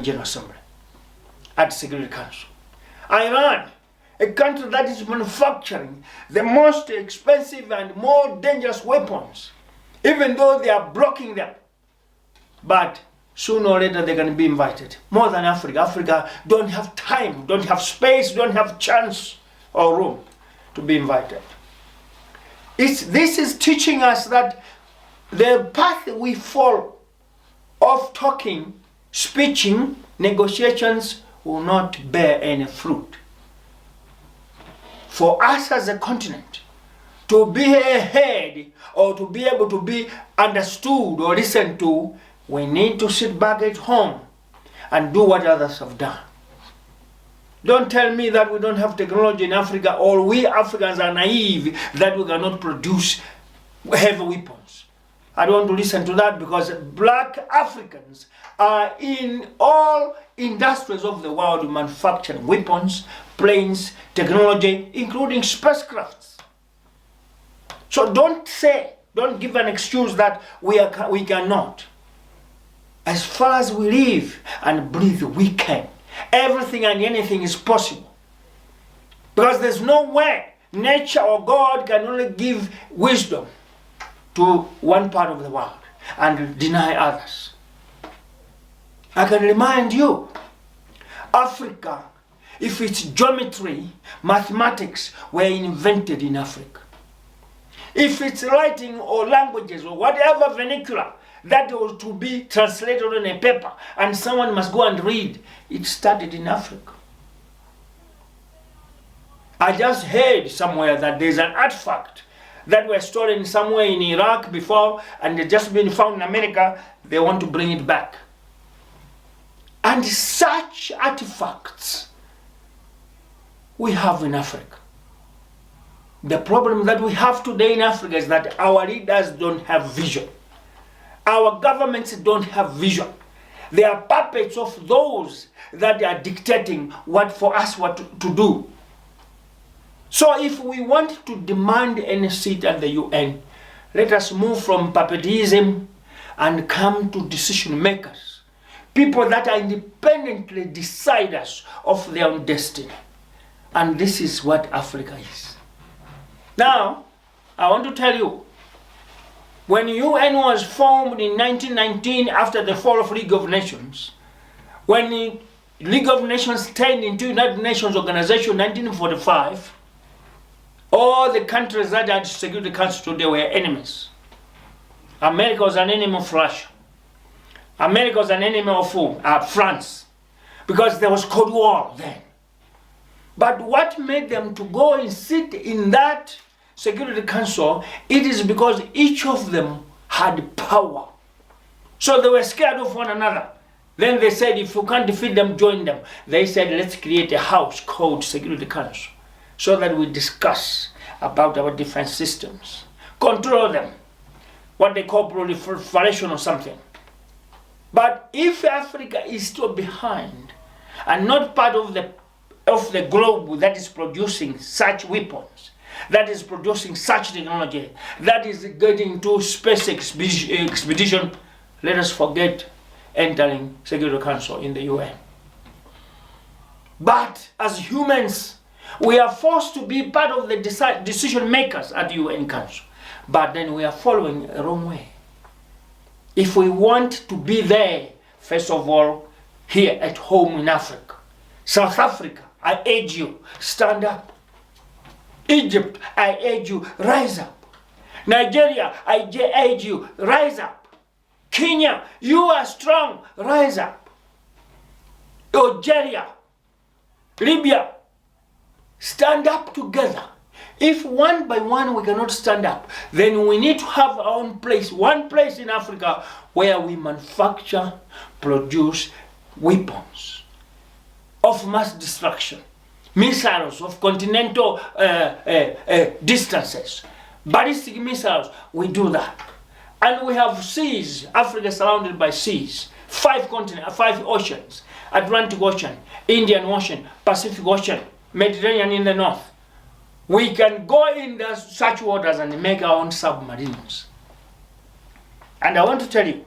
General Assembly at Security Council. Iran, a country that is manufacturing the most expensive and more dangerous weapons, even though they are blocking them. But sooner or later they're going to be invited. More than Africa. Africa don't have time, don't have space, don't have chance or room to be invited. This is teaching us that the path we follow of talking, speaking, negotiations will not bear any fruit. For us as a continent to be ahead or to be able to be understood or listened to, we need to sit back at home and do what others have done. Don't tell me that we don't have technology in Africa, or we Africans are naive that we cannot produce heavy weapons. I don't want to listen to that, because black Africans are in all industries of the world manufacturing weapons, planes, technology, including spacecrafts. So don't give an excuse that we cannot. As far as we live and breathe, we can. Everything and anything is possible. Because there's no way nature or God can only give wisdom to one part of the world and deny others. I can remind you, Africa, if its geometry, mathematics were invented in Africa, if it's writing or languages or whatever vernacular that was to be translated on a paper and someone must go and read, it started in Africa. I just heard somewhere that there's an artifact that were stolen somewhere in Iraq before and they've just been found in America. They want to bring it back. And such artifacts we have in Africa. The problem that we have today in Africa is that our leaders don't have vision. Our governments don't have vision. They are puppets of those that are dictating what to do. So if we want to demand any seat at the UN, let us move from puppetism and come to decision makers. People that are independently deciders of their own destiny. And this is what Africa is. Now, I want to tell you, when UN was formed in 1919 after the fall of League of Nations, when the League of Nations turned into United Nations Organization in 1945, all the countries that had Security Council today were enemies. America was an enemy of Russia. America was an enemy of France, because there was Cold War then. But what made them to go and sit in that Security Council, it is because each of them had power. So they were scared of one another. Then they said, if you can't defeat them, join them. They said, let's create a house called Security Council, so that we discuss about our defense systems, control them, what they call proliferation or something. But if Africa is still behind and not part of the globe that is producing such weapons, that is producing such technology, that is getting to space expedition, let us forget entering Security Council in the UN. But as humans, we are forced to be part of the decision makers at the UN Council. But then we are following a wrong way. If we want to be there, first of all, here at home in Africa, South Africa, I urge you, stand up. Egypt, I urge you, rise up. Nigeria, I urge you, rise up. Kenya, you are strong, rise up. Algeria, Libya, stand up together. If one by one we cannot stand up, then we need to have our own place, one place in Africa where we manufacture, produce weapons of mass destruction, missiles of continental distances, ballistic missiles. We do that. And we have seas, Africa surrounded by seas, 5 continents, 5 oceans, Atlantic Ocean, Indian Ocean, Pacific Ocean, Mediterranean in the north. We can go in such waters and make our own submarines. And I want to tell you,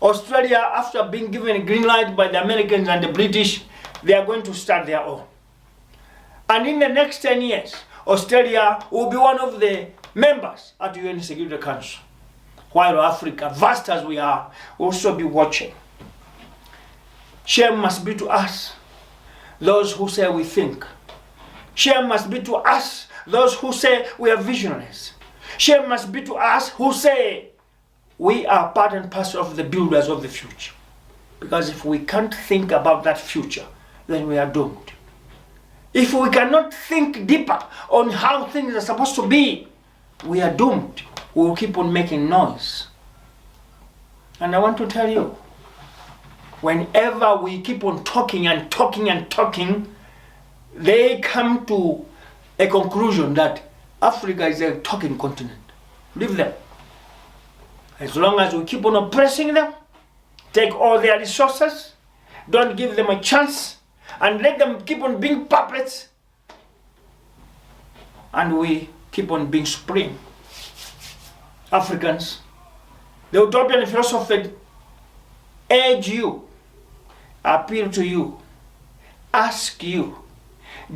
Australia, after being given a green light by the Americans and the British, they are going to start their own. And in the next 10 years, Australia will be one of the members at the UN Security Council, while Africa, vast as we are, will also be watching. Shame must be to us, those who say we think. Shame must be to us, those who say we are visionaries. Shame must be to us who say we are part and parcel of the builders of the future. Because if we can't think about that future, then we are doomed. If we cannot think deeper on how things are supposed to be, we are doomed. We will keep on making noise. And I want to tell you, whenever we keep on talking and talking and talking, they come to a conclusion that Africa is a talking continent. Leave them. As long as we keep on oppressing them, take all their resources, don't give them a chance, and let them keep on being puppets, and we keep on being supreme. Africans, the Utopian philosophy urge you, appeal to you, ask you,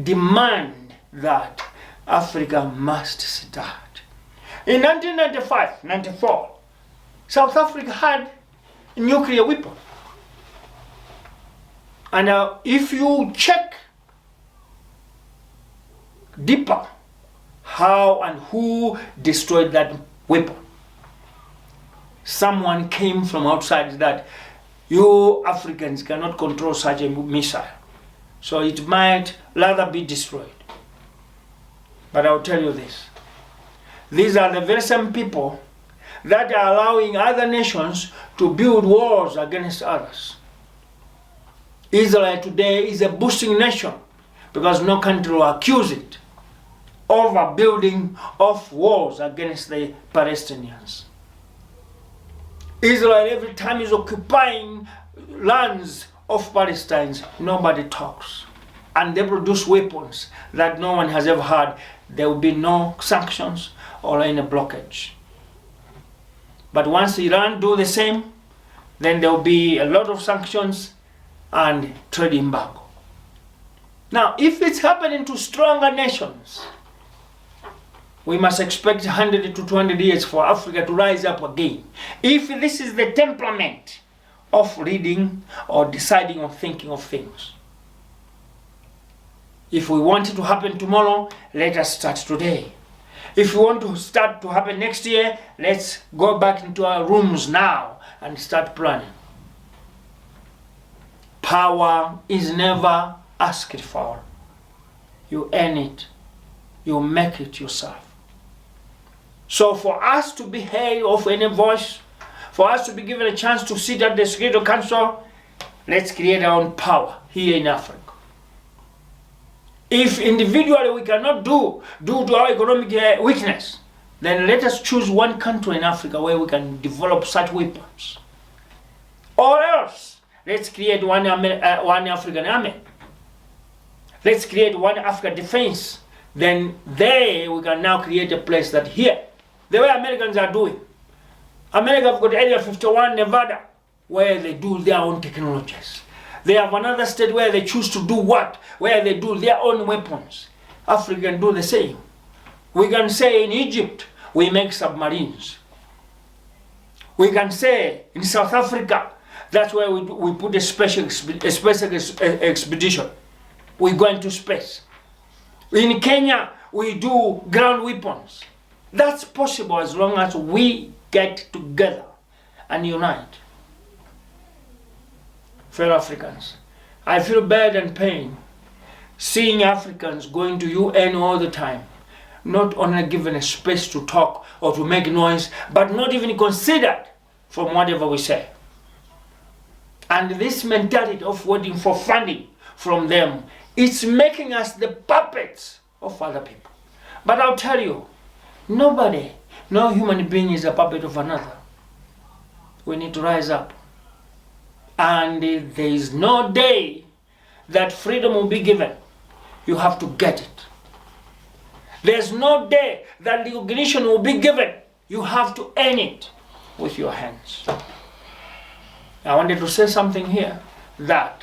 demand that Africa must start. In 1995-94, South Africa had a nuclear weapon. And if you check deeper how and who destroyed that weapon, someone came from outside that you Africans cannot control such a missile, so it might rather be destroyed. But I'll tell you this. These are the very same people that are allowing other nations to build wars against others. Israel today is a boasting nation because no country will accuse it of building of wars against the Palestinians. Israel every time is occupying lands of Palestine, nobody talks. And they produce weapons that no one has ever had. There will be no sanctions or any blockage. But once Iran do the same, then there will be a lot of sanctions and trade embargo. Now, if it's happening to stronger nations, we must expect 100 to 200 years for Africa to rise up again. If this is the temperament of reading or deciding or thinking of things. If we want it to happen tomorrow, let us start today. If we want to start to happen next year, let's go back into our rooms now and start planning. Power is never asked for. You earn it. You make it yourself. So for us to be heard of any voice, for us to be given a chance to sit at the Security Council, let's create our own power here in Africa. If individually we cannot do due to our economic weakness, then let us choose one country in Africa where we can develop such weapons. Or else, let's create one African army. Let's create one African defense. Then there we can now create a place that here, the way Americans are doing. America have got Area 51, Nevada, where they do their own technologies. They have another state where they choose to do what? Where they do their own weapons. Africa can do the same. We can say in Egypt, we make submarines. We can say in South Africa, that's where we put a space expedition. We go into space. In Kenya, we do ground weapons. That's possible as long as we get together and unite. Fellow Africans, I feel bad and pain seeing Africans going to UN all the time, not only given a space to talk or to make noise, but not even considered from whatever we say. And this mentality of waiting for funding from them, it's making us the puppets of other people. But I'll tell you, nobody, no human being is a puppet of another. We need to rise up. And there is no day that freedom will be given. You have to get it. There's no day that recognition will be given. You have to earn it with your hands. I wanted to say something here that